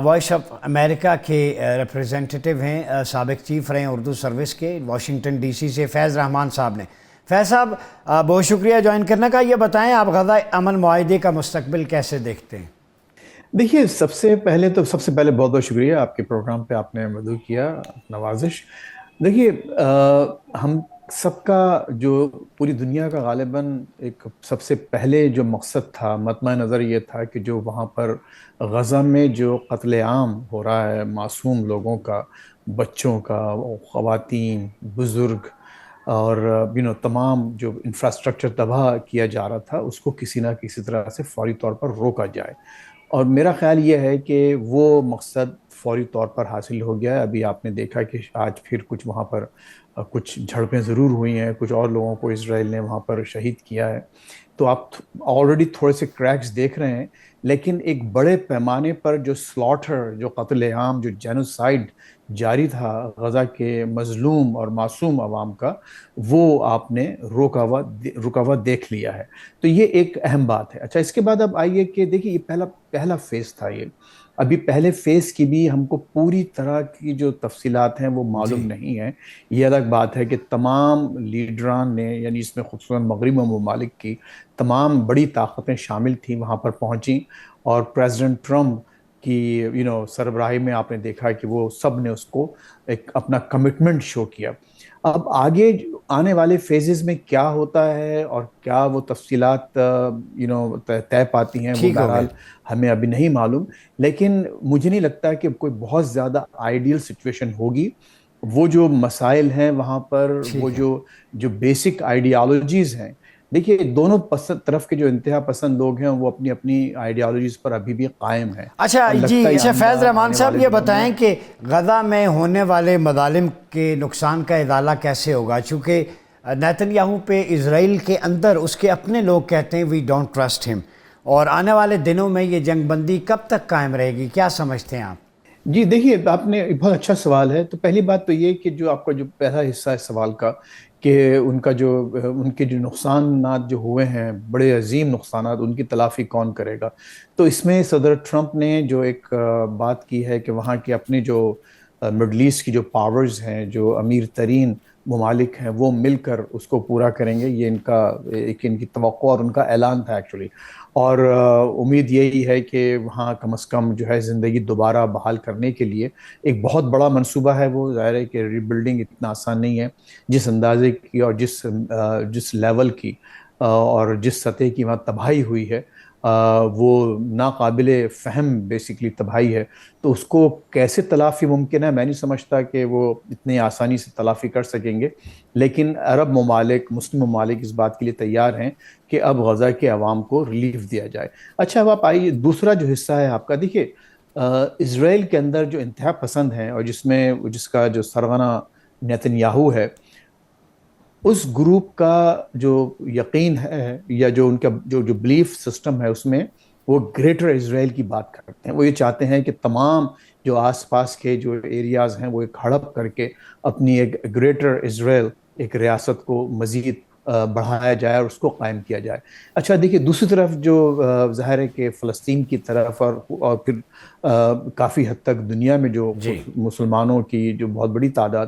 وائس آف امریکہ کے ریپریزنٹیٹیو ہیں، سابق چیف رہے ہیں اردو سروس کے، واشنگٹن ڈی سی سے فیض رحمان صاحب نے۔ فیض صاحب بہت شکریہ جوائن کرنے کا۔ یہ بتائیں آپ غزہ امن معاہدے کا مستقبل کیسے دیکھتے ہیں؟ دیکھیے، سب سے پہلے بہت بہت شکریہ، آپ کے پروگرام پہ آپ نے مدعو کیا، نوازش۔ دیکھیے، ہم سب کا جو پوری دنیا کا غالباً ایک سب سے پہلے جو مقصد تھا، مطمع نظر یہ تھا کہ جو وہاں پر غزہ میں جو قتل عام ہو رہا ہے معصوم لوگوں کا، بچوں کا، خواتین، بزرگ اور تمام جو انفراسٹرکچر تباہ کیا جا رہا تھا، اس کو کسی نہ کسی طرح سے فوری طور پر روکا جائے۔ اور میرا خیال یہ ہے کہ وہ مقصد فوری طور پر حاصل ہو گیا ہے۔ ابھی آپ نے دیکھا کہ آج پھر کچھ وہاں پر کچھ جھڑپیں ضرور ہوئی ہیں، کچھ اور لوگوں کو اسرائیل نے وہاں پر شہید کیا ہے، تو آپ آلریڈی تھوڑے سے کریکس دیکھ رہے ہیں۔ لیکن ایک بڑے پیمانے پر جو سلاٹر، جو قتل عام، جو جینوسائیڈ جاری تھا غزہ کے مظلوم اور معصوم عوام کا، وہ آپ نے رکا ہوا دیکھ لیا ہے۔ تو یہ ایک اہم بات ہے۔ اچھا، اس کے بعد اب آئیے کہ دیکھیے، یہ پہلا فیز تھا۔ یہ ابھی پہلے فیز کی بھی ہم کو پوری طرح کی جو تفصیلات ہیں وہ معلوم نہیں ہیں۔ یہ الگ بات ہے کہ تمام لیڈران نے، یعنی اس میں خصوصاً مغربی ممالک کی تمام بڑی طاقتیں شامل تھیں، وہاں پر پہنچیں، اور پریزیڈنٹ ٹرمپ کی سربراہی میں آپ نے دیکھا کہ وہ سب نے اس کو ایک اپنا کمٹمنٹ شو کیا۔ اب آگے آنے والے فیزز میں کیا ہوتا ہے اور کیا وہ تفصیلات طے پاتی ہیں، وہ ٹھیک ہو بہرحال گیا۔ ہمیں ابھی نہیں معلوم۔ لیکن مجھے نہیں لگتا کہ کوئی بہت زیادہ آئیڈیل سچویشن ہوگی۔ وہ جو مسائل ہیں وہاں پر، وہ ٹھیک ہے۔ جو بیسک آئیڈیالوجیز ہیں، دیکھیے دونوں طرف کے جو انتہا پسند لوگ ہیں وہ اپنی اپنی آئیڈیالوجیز پر ابھی بھی قائم ہیں۔ اچھا اور جی، لگتا ہے اچھا فیض آئندہ رحمان آنے صاحب والے یہ دنوں بتائیں میں کہ غزہ میں ہونے والے مظالم کے نقصان کا ازالہ کیسے ہوگا؟ چونکہ نیتن یاہو پہ اسرائیل کے اندر اس کے اپنے لوگ کہتے ہیں وی ڈونٹ ٹرسٹ ہم، اور آنے والے دنوں میں یہ جنگ بندی کب تک قائم رہے گی؟ کیا سمجھتے ہیں آپ؟ جی دیکھیے، آپ نے بہت اچھا سوال ہے۔ تو پہلی بات تو یہ کہ جو آپ کا جو پہلا حصہ ہے سوال کا، کہ ان کے جو نقصانات جو ہوئے ہیں، بڑے عظیم نقصانات، ان کی تلافی کون کرے گا؟ تو اس میں صدر ٹرمپ نے جو ایک بات کی ہے کہ وہاں کے اپنے جو مڈل ایسٹ کی جو پاورز ہیں، جو امیر ترین ممالک ہیں، وہ مل کر اس کو پورا کریں گے۔ یہ ان کی توقع اور ان کا اعلان تھا ایکچولی۔ اور امید یہی ہے کہ وہاں کم از کم جو ہے زندگی دوبارہ بحال کرنے کے لیے ایک بہت بڑا منصوبہ ہے۔ وہ ظاہر ہے کہ ری بلڈنگ اتنا آسان نہیں ہے، جس اندازے کی اور جس لیول کی اور جس سطح کی وہاں تباہی ہوئی ہے، وہ ناقابل فہم بیسکلی تباہی ہے۔ تو اس کو کیسے تلافی ممکن ہے، میں نہیں سمجھتا کہ وہ اتنی آسانی سے تلافی کر سکیں گے۔ لیکن عرب ممالک، مسلم ممالک اس بات کے لیے تیار ہیں کہ اب غزہ کے عوام کو ریلیف دیا جائے۔ اچھا، اب آپ آئیے دوسرا جو حصہ ہے آپ کا۔ دیکھیے، اسرائیل کے اندر جو انتہا پسند ہیں اور جس کا جو سرغنہ نیتن یاہو ہے، اس گروپ کا جو یقین ہے یا جو ان کا جو بلیف سسٹم ہے، اس میں وہ گریٹر اسرائیل کی بات کرتے ہیں۔ وہ یہ چاہتے ہیں کہ تمام جو آس پاس کے جو ایریاز ہیں وہ ایک ہڑپ کر کے اپنی ایک گریٹر اسرائیل، ایک ریاست کو مزید بڑھایا جائے اور اس کو قائم کیا جائے۔ اچھا دیکھیے، دوسری طرف جو ظاہر ہے کہ فلسطین کی طرف اور پھر کافی حد تک دنیا میں جو مسلمانوں کی جو بہت بڑی تعداد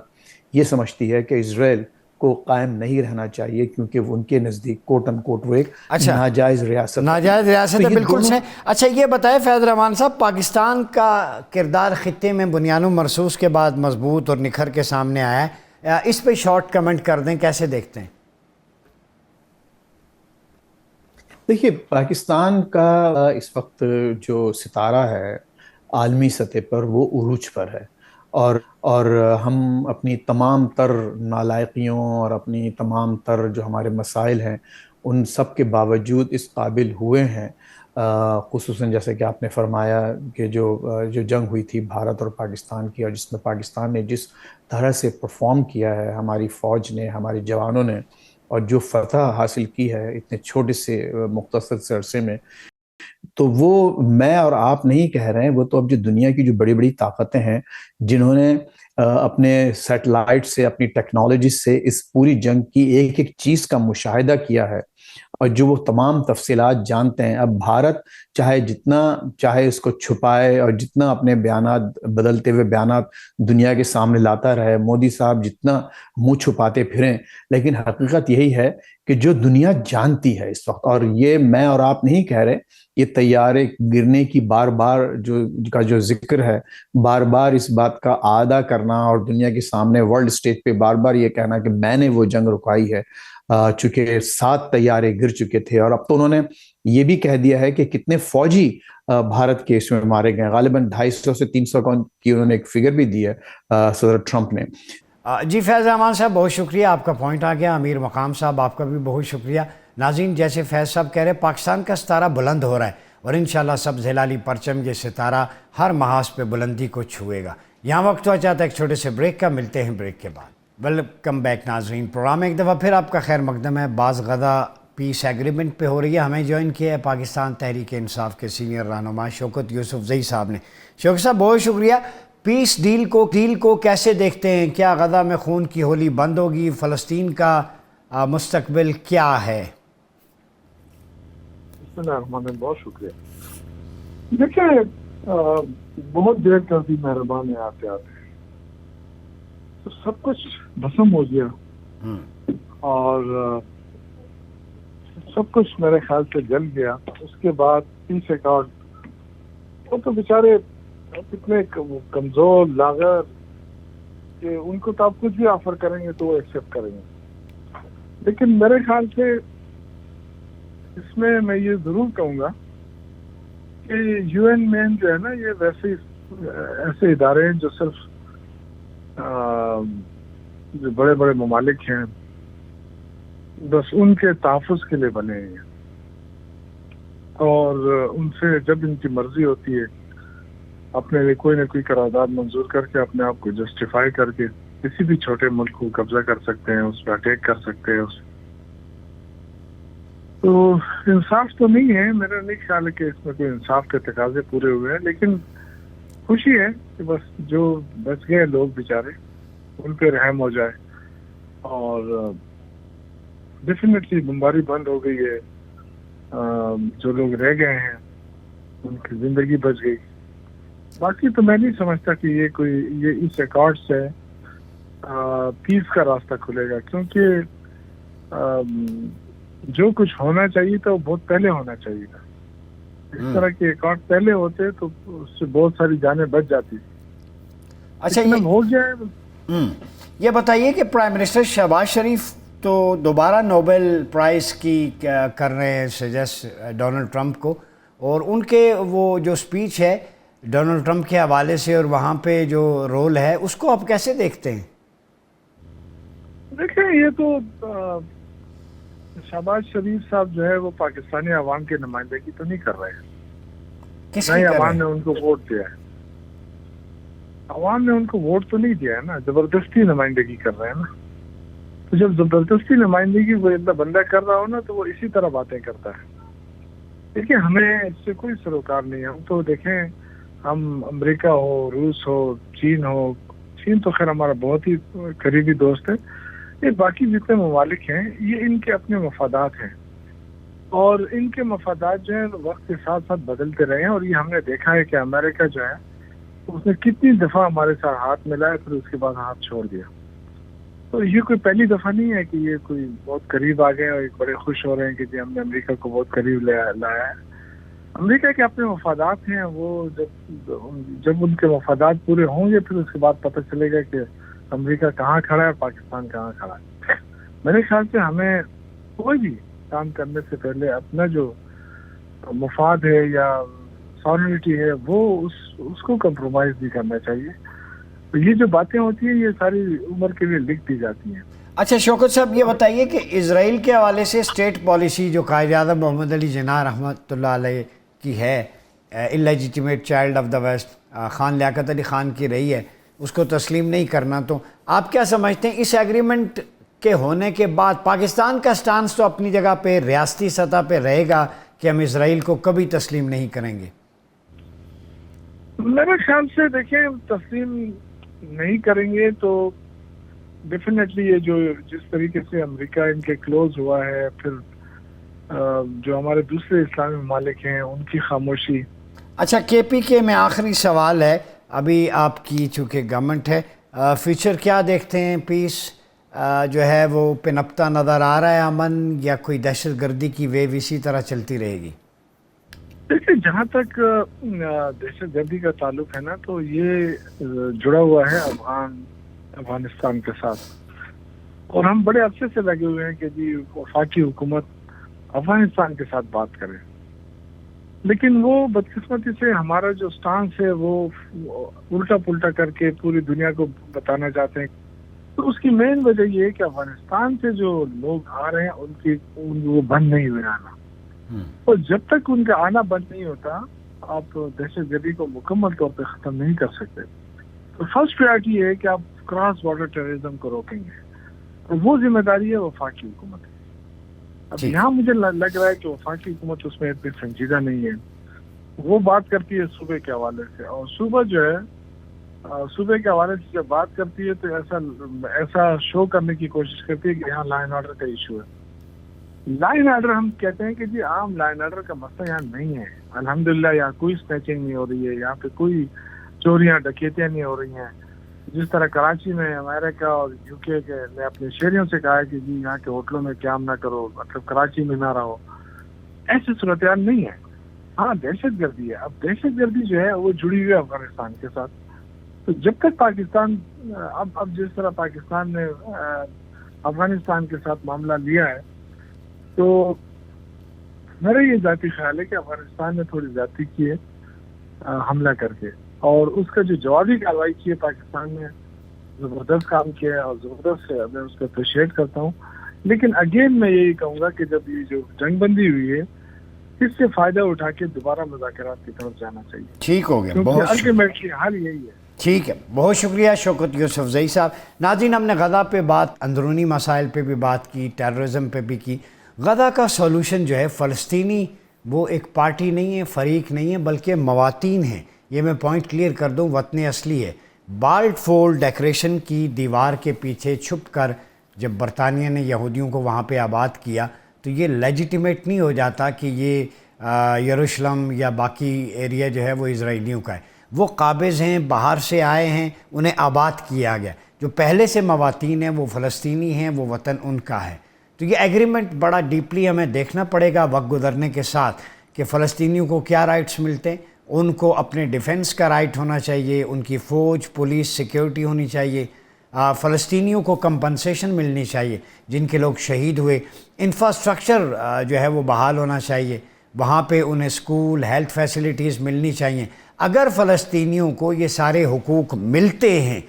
یہ سمجھتی ہے کہ اسرائیل کو قائم نہیں رہنا چاہیے، کیونکہ ان کے نزدیک کوٹ ان کوٹ وہ ایک ناجائز ریاست ہے۔ بالکل صحیح۔ اچھا یہ بتائیں فیض رحمان صاحب، پاکستان کا کردار خطے میں بنیاد مرصوص کے بعد مضبوط اور نکھر کے سامنے آیا ہے، اس پہ شارٹ کمنٹ کر دیں، کیسے دیکھتے ہیں؟ دیکھیے، پاکستان کا اس وقت جو ستارہ ہے عالمی سطح پر، وہ عروج پر ہے، اور ہم اپنی تمام تر نالائقیوں اور اپنی تمام تر جو ہمارے مسائل ہیں، ان سب کے باوجود اس قابل ہوئے ہیں، خصوصاً جیسے کہ آپ نے فرمایا کہ جو جنگ ہوئی تھی بھارت اور پاکستان کی، اور جس میں پاکستان نے جس طرح سے پرفارم کیا ہے، ہماری فوج نے، ہمارے جوانوں نے، اور جو فتح حاصل کی ہے اتنے چھوٹے سے مختصر سے عرصے میں، تو وہ میں اور آپ نہیں کہہ رہے ہیں، وہ تو اب جو دنیا کی جو بڑی بڑی طاقتیں ہیں جنہوں نے اپنے سیٹلائٹ سے، اپنی ٹیکنالوجی سے اس پوری جنگ کی ایک ایک چیز کا مشاہدہ کیا ہے اور جو وہ تمام تفصیلات جانتے ہیں. اب بھارت چاہے جتنا چاہے اس کو چھپائے اور جتنا اپنے بیانات، بدلتے ہوئے بیانات دنیا کے سامنے لاتا رہے، مودی صاحب جتنا منہ چھپاتے پھریں، لیکن حقیقت یہی ہے کہ جو دنیا جانتی ہے اس وقت، اور یہ میں اور آپ نہیں کہہ رہے، یہ طیارے گرنے کی بار بار جو ذکر ہے، بار بار اس بات کا اعادہ کرنا اور دنیا کے سامنے ورلڈ اسٹیج پہ بار بار یہ کہنا کہ میں نے وہ جنگ رکائی ہے، چونکہ 7 طیارے گر چکے تھے. اور اب تو انہوں نے یہ بھی کہہ دیا ہے کہ کتنے فوجی بھارت کے اس میں مارے گئے، غالباً 250 سے 300 کی انہوں نے ایک فگر بھی دی ہے صدر ٹرمپ نے. جی فیض رحمان صاحب بہت شکریہ، آپ کا پوائنٹ آ گیا. امیر مقام صاحب آپ کا بھی بہت شکریہ. ناظرین، جیسے فیض صاحب کہہ رہے ہیں، پاکستان کا ستارہ بلند ہو رہا ہے اور انشاءاللہ سبز ہلالی پرچم یہ ستارہ ہر محاذ پہ بلندی کو چھوئے گا. یہاں وقت ہوا چاہتا ہے ایک چھوٹے سے بریک کا، ملتے ہیں بریک کے بعد. ویلکم بیک ناظرین، پروگرام ایک دفعہ پھر آپ کا خیر مقدم ہے. بعض غزہ پیس ایگریمنٹ پہ ہو رہی ہے. ہمیں جوائن کیا ہے پاکستان تحریک انصاف کے سینئر رہنما شوکت یوسف زئی صاحب نے. شوکت صاحب بہت شکریہ. پیس ڈیل کو کیسے دیکھتے ہیں؟ کیا غزہ میں خون کی ہولی بند ہوگی؟ فلسطین کا مستقبل کیا ہے؟ بسم اللہ الرحمن الرحیم، بہت شکریہ. دیکھیں، بہت دیر کر دی مہربان ہے آتے آتے، تو سب کچھ بھسم ہو گیا اور سب کچھ میرے خیال سے جل گیا. اس کے بعد پیس ایکارڈ، وہ تو بیچارے اتنے کمزور لاغر کہ ان کو تو آپ کچھ بھی آفر کریں گے تو وہ ایکسیپٹ کریں گے. لیکن میرے خیال سے اس میں یہ ضرور کہوں گا کہ یو این مین جو ہے نا، یہ ویسے ایسے ادارے ہیں جو صرف جو بڑے بڑے ممالک ہیں بس ان کے تحفظ کے لیے بنے ہیں، اور ان سے جب ان کی مرضی ہوتی ہے اپنے لیے کوئی نہ کوئی قرارداد منظور کر کے اپنے آپ کو جسٹیفائی کر کے کسی بھی چھوٹے ملک کو قبضہ کر سکتے ہیں، اس پہ اٹیک کر سکتے ہیں. تو انصاف تو نہیں ہے، میرا نہیں خیال ہے کہ اس میں کوئی انصاف کے تقاضے پورے ہوئے ہیں. لیکن خوشی ہے کہ بس جو بچ گئے لوگ بیچارے ان پہ رحم ہو جائے، اور ڈیفینیٹلی بمباری بند ہو گئی ہے. جو لوگ رہ گئے ہیں ان کی زندگی بچ گئی. باقی تو میں نہیں سمجھتا کہ یہ اس ایکارڈ سے پیس کا راستہ کھلے گا، کیونکہ جو کچھ ہونا چاہیے تھا وہ بہت پہلے ہونا چاہیے تھا. اس طرح کے ایکارڈ پہلے ہوتے تو اس سے بہت ساری جانیں بچ جاتی. اچھا، ہو گیا. یہ بتائیے کہ پرائم منسٹر شہباز شریف تو دوبارہ نوبل پرائز کی کر رہے ہیں سجیسٹ ڈونلڈ ٹرمپ کو، اور ان کے وہ جو سپیچ ہے ڈونلڈ ٹرمپ کے حوالے سے اور وہاں پہ جو رول ہے اس کو آپ کیسے دیکھتے ہیں؟ دیکھیں، یہ تو شہباز شریف صاحب جو ہے وہ پاکستانی عوام کی نمائندگی تو نہیں کر رہے ہیں. نہیں، عوام نے ان کو ووٹ دیا ہے. عوام نے ان کو ووٹ تو نہیں دیا ہے نا، زبردستی نمائندگی کر رہے ہیں نا. تو جب زبردستی نمائندگی وہ اتنا بندہ کر رہا ہو نا تو وہ اسی طرح باتیں کرتا ہے. دیکھیں، ہمیں اس سے کوئی سروکار نہیں ہے. ہم تو دیکھیں، ہم امریکہ ہو، روس ہو، چین ہو، چین تو خیر ہمارا بہت ہی قریبی دوست ہے. یہ باقی جتنے ممالک ہیں یہ ان کے اپنے مفادات ہیں، اور ان کے مفادات جو ہیں وقت کے ساتھ ساتھ بدلتے رہے ہیں. اور یہ ہم نے دیکھا ہے کہ امریکہ جو ہے اس نے کتنی دفعہ ہمارے ساتھ ہاتھ ملایا پھر اس کے بعد ہاتھ چھوڑ دیا. تو یہ کوئی پہلی دفعہ نہیں ہے کہ یہ کوئی بہت قریب آ گئے اور بڑے خوش ہو رہے ہیں کہ جی ہم نے امریکہ کو بہت قریب لایا ہے. امریکہ کے اپنے مفادات ہیں، وہ جب ان کے مفادات پورے ہوں گے پھر اس کے بعد پتہ چلے گا کہ امریکہ کہاں کھڑا ہے اور پاکستان کہاں کھڑا ہے. میرے خیال سے ہمیں کوئی بھی کام کرنے سے پہلے اپنا جو مفاد ہے یا سارنٹی ہے وہ اس کو کمپرومائز نہیں کرنا چاہیے. تو یہ جو باتیں ہوتی ہیں یہ ساری عمر کے لیے لکھ دی جاتی ہیں. اچھا شوکت صاحب، یہ بتائیے کہ اسرائیل کے حوالے سے اسٹیٹ پالیسی جو قائد اعظم محمد علی جناح رحمۃ اللہ علیہ کی ہے، illegitimate child of the West, Khan Liaquat Ali Khan کی رہی ہے، اس کو تسلیم نہیں کرنا. تو آپ کیا سمجھتے ہیں اس ایگریمنٹ کے ہونے کے بعد پاکستان کا سٹانس تو اپنی جگہ پہ ریاستی سطح پہ رہے گا کہ ہم اسرائیل کو کبھی تسلیم نہیں کریں گے؟ میرے خیال سے دیکھیں تسلیم نہیں کریں گے تو ڈیفینیٹلی یہ جس طریقے سے امریکہ ان کے کلوز ہوا ہے، پھر جو ہمارے دوسرے اسلامی ممالک ہیں ان کی خاموشی. اچھا KPK میں آخری سوال ہے، ابھی آپ کی چونکہ گورنمنٹ ہے، فیوچر کیا دیکھتے ہیں؟ پیس جو ہے وہ پنپتا نظر آ رہا ہے امن، یا کوئی دہشت گردی کی ویو اسی طرح چلتی رہے گی؟ دیکھیں جہاں تک دہشت گردی کا تعلق ہے نا، تو یہ جڑا ہوا ہے افغانستان کے ساتھ، اور ہم بڑے عرصے سے لگے ہوئے ہیں کہ جی وفاقی حکومت افغانستان کے ساتھ بات کرے. لیکن وہ بدقسمتی سے ہمارا جو سٹانس ہے وہ الٹا پلٹا کر کے پوری دنیا کو بتانا چاہتے ہیں. تو اس کی مین وجہ یہ ہے کہ افغانستان سے جو لوگ آ رہے ہیں وہ بند نہیں ہوئے آنا، اور جب تک ان کا آنا بند نہیں ہوتا آپ دہشت گردی کو مکمل طور پہ ختم نہیں کر سکتے. تو فرسٹ پریارٹی یہ ہے کہ آپ کراس بارڈر ٹیررزم کو روکیں گے، اور وہ ذمہ داری ہے وفاقی حکومت کی. اب یہاں مجھے لگ رہا ہے کہ وفاقی حکومت اس میں اتنی سنجیدہ نہیں ہے. وہ بات کرتی ہے صوبے کے حوالے سے، اور صوبہ جو ہے صوبے کے حوالے سے جب بات کرتی ہے تو ایسا شو کرنے کی کوشش کرتی ہے کہ یہاں لا اینڈ آرڈر کا ایشو ہے. لا اینڈ آرڈر ہم کہتے ہیں کہ جی عام لا اینڈ آرڈر کا مسئلہ یہاں نہیں ہے. الحمدللہ یہاں کوئی اسنیچنگ نہیں ہو رہی ہے، یہاں پہ کوئی چوریاں ڈکیتیاں نہیں ہو رہی ہیں. جس طرح کراچی میں امریکہ اور UK کے نے اپنے شہریوں سے کہا ہے کہ جی یہاں کے ہوٹلوں میں قیام نہ کرو، مطلب کراچی میں نہ رہو، ایسی صورتحال نہیں ہے. ہاں دہشت گردی ہے. اب دہشت گردی جو ہے وہ جڑی ہوئی ہے افغانستان کے ساتھ. تو جب تک پاکستان اب جس طرح پاکستان نے افغانستان کے ساتھ معاملہ لیا ہے، تو میرا یہ ذاتی خیال ہے کہ افغانستان نے تھوڑی زیادتی کی ہے حملہ کر کے، اور اس کا جو جوابی کارروائی کی ہے پاکستان نے زبردست کام کیا ہے، اور زبردست ہے، میں اس کو اپریشیٹ کرتا ہوں. لیکن اگین میں یہی کہوں گا کہ جب یہ جو جنگ بندی ہوئی ہے اس سے فائدہ اٹھا کے دوبارہ مذاکرات کی طرف جانا چاہیے. ٹھیک ہو گیا، کیونکہ الٹیمیٹلی حل یہی ہے. ٹھیک ہے، بہت شکریہ شوکت یوسفزئی صاحب. ناظرین، ہم نے غزہ پہ بات، اندرونی مسائل پہ بھی بات کی، ٹیررزم پہ بھی کی. غزہ کا سولوشن جو ہے فلسطینی وہ ایک پارٹی نہیں ہے، فریق نہیں ہے، بلکہ مواطین ہیں. یہ میں پوائنٹ کلیئر کر دوں، وطن اصلی ہے. بالٹ فولڈ ڈیکوریشن کی دیوار کے پیچھے چھپ کر جب برطانیہ نے یہودیوں کو وہاں پہ آباد کیا تو یہ لیجیٹیمیٹ نہیں ہو جاتا کہ یہ یروشلم یا باقی ایریا جو ہے وہ اسرائیلیوں کا ہے. وہ قابض ہیں، باہر سے آئے ہیں، انہیں آباد کیا گیا. جو پہلے سے مواطین ہیں وہ فلسطینی ہیں، وہ وطن ان کا ہے. تو یہ ایگریمنٹ بڑا ڈیپلی ہمیں دیکھنا پڑے گا وقت گزرنے کے ساتھ کہ فلسطینیوں کو کیا رائٹس ملتے ہیں. ان کو اپنے ڈیفنس کا رائٹ ہونا چاہیے، ان کی فوج، پولیس، سیکیورٹی ہونی چاہیے. فلسطینیوں کو کمپنسیشن ملنی چاہیے جن کے لوگ شہید ہوئے. انفراسٹرکچر جو ہے وہ بحال ہونا چاہیے، وہاں پہ انہیں اسکول، ہیلتھ فیسلٹیز ملنی چاہیے. اگر فلسطینیوں کو یہ سارے حقوق ملتے ہیں،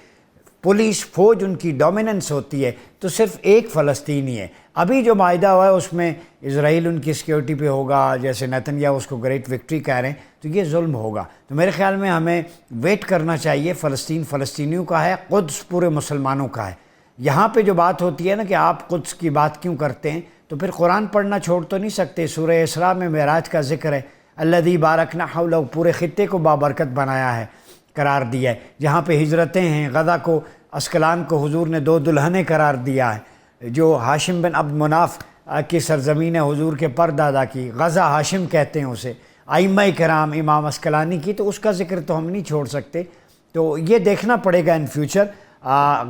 پولیس فوج ان کی ڈومیننس ہوتی ہے، تو صرف ایک فلسطینی ہے. ابھی جو معاہدہ ہوا ہے اس میں اسرائیل ان کی سیکیورٹی پہ ہوگا، جیسے نیتنیاہو اس کو گریٹ وکٹری کہہ رہے ہیں، تو یہ ظلم ہوگا. تو میرے خیال میں ہمیں ویٹ کرنا چاہیے. فلسطین فلسطینیوں کا ہے، قدس پورے مسلمانوں کا ہے. یہاں پہ جو بات ہوتی ہے نا کہ آپ قدس کی بات کیوں کرتے ہیں، تو پھر قرآن پڑھنا چھوڑ تو نہیں سکتے. سورہ اسراء میں معراج کا ذکر ہے، الذی بارکنا حولہ، پورے خطے کو بابرکت بنایا ہے، قرار دیا ہے. جہاں پہ ہجرتیں ہیں، غزہ کو، اسکلان کو حضور نے 2 دلہنیں قرار دیا ہے. جو ہاشم بن عبد مناف کی سرزمین ہے حضور کے پردادا کی، غزہ ہاشم کہتے ہیں اسے، ائمہ کرام، امام اسکلانی کی، تو اس کا ذکر تو ہم نہیں چھوڑ سکتے. تو یہ دیکھنا پڑے گا ان فیوچر.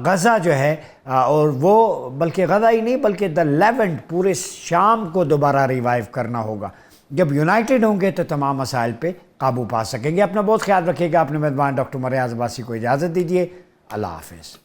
غزہ جو ہے اور وہ بلکہ غزہ ہی نہیں بلکہ دا لیونٹ، پورے شام کو دوبارہ ریوائیو کرنا ہوگا. جب یونائٹڈ ہوں گے تو تمام مسائل پہ قابو پا سکیں گے. اپنا بہت خیال رکھیے گا. اپنے میزبان ڈاکٹر عمر ریاض عباسی کو اجازت دیجیے. اللہ حافظ.